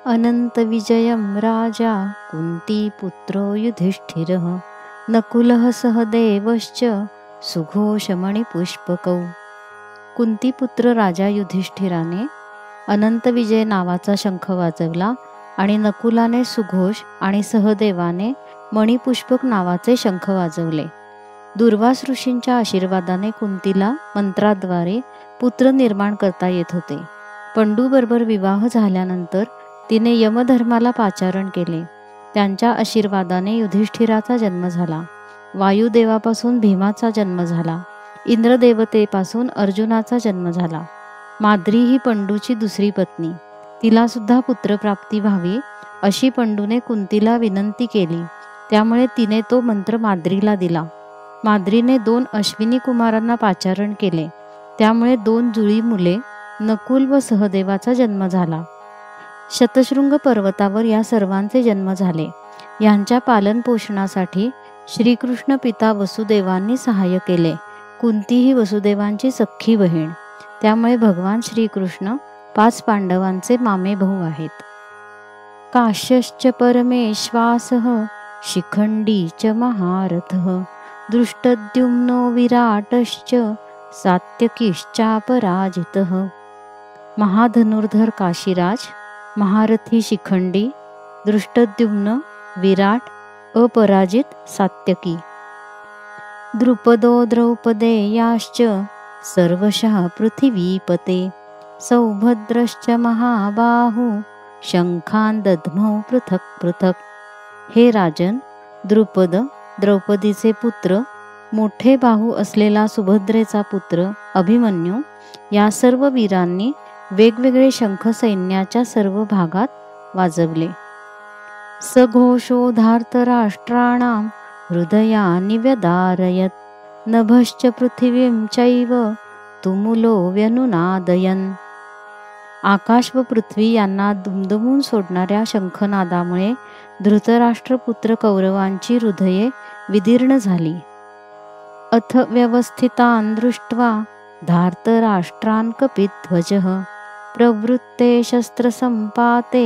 अनन्तविजयं राजा कुन्तीपुत्रो युधिष्ठिरः नकुलः सहदेवश्च सुघोषमणिपुष्पकौ। कुंतीपुत्र राजा युधिष्ठिराने अनंतविजय नावाचा शंख वाजवला आणि नकुलाने सुघोष आणि सहदेवाने मणिपुष्पक नावाचे शंख वाजवले. दुर्वास ऋषींच्या आशीर्वादाने कुंतीला मंत्राद्वारे पुत्र निर्माण करता येत होते. पंडूबरोबर विवाह झाल्यानंतर तिने यमधर्माला पाचारण केले. त्यांच्या आशीर्वादाने युधिष्ठिराचा जन्म झाला. वायुदेवापासून भीमाचा जन्म झाला. इंद्रदेवतेपासून अर्जुनाचा जन्म झाला. माद्री ही पंडूची दुसरी पत्नी. तिला सुद्धा पुत्रप्राप्ती व्हावी अशी पंडूने कुंतीला विनंती केली. त्यामुळे तिने तो मंत्र माद्रीला दिला. माद्रीने 2 अश्विनी कुमारांना पाचारण केले. त्यामुळे 2 जुळी मुले नकुल व सहदेवाचा जन्म झाला. शतशृंग पर्वतावर या सर्वांचे जन्म झाले. यांच्या पालनपोषणासाठी श्रीकृष्ण पिता वसुदेवांनी सहाय्य केले. कुंती ही वसुदेवांची सख्खी बहीण. त्यामुळे भगवान श्रीकृष्ण 5 पांडवांचे मामे भाऊ आहेत. काश्यश्च परमेश्वासः शिखंडी च महारथः दृष्टद्युम्नो विराटश्च सात्यकीश्चापराजितः. महाधनुर्धर काशीराज, महारथी शिखंडी, दृष्टद्युम्न, विराट, अपराजित सात्यकी. द्रुपदो द्रौपदेयाश्च सर्वशः पृथिवीपते सौभद्रश्च महाबाहु शंखान दद्मौ पृथक पृथक. हे राजन, द्रुपद द्रौपदीचे पुत्र, मोठे बाहू असलेला सुभद्रेचा पुत्र अभिमन्यू या सर्व वीरांनी वेगवेगळे शंख सैन्याच्या सर्व भागात वाजवले. सघोषो धार्तराष्ट्राणां हृदयानि व्यदारयत् नभश्च पृथिवीं चैव तुमुलो व्यनुनादयन्. आकाश व पृथ्वी यांना दुमदुमून सोडणाऱ्या शंखनादामुळे धृतराष्ट्रपुत्र कौरवांची हृदये विदीर्ण झाली. अथ व्यवस्थितान् दृष्ट्वा धार्तराष्ट्रान् कपिध्वजः प्रवृत्ते शस्त्रसंपाते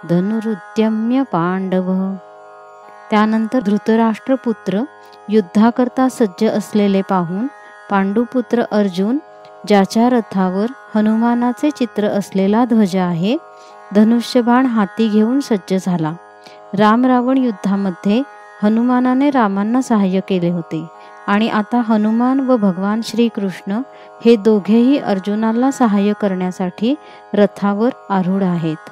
धनुरुद्यम्य पांडवः. त्यानंतर धृतराष्ट्रपुत्र युद्धाकरता सज्ज असलेले पाहून पांडुपुत्र अर्जुन, ज्याच्या रथावर हनुमानाचे चित्र असलेला ध्वज आहे, धनुष्यबाण हाती घेऊन सज्ज झाला. राम रावण युद्धामध्ये हनुमानाने रामांना सहाय्य केले होते आणि आता हनुमान व भगवान श्रीकृष्ण हे दोघेही अर्जुनाला सहाय्य करण्यासाठी रथावर आरूढ आहेत.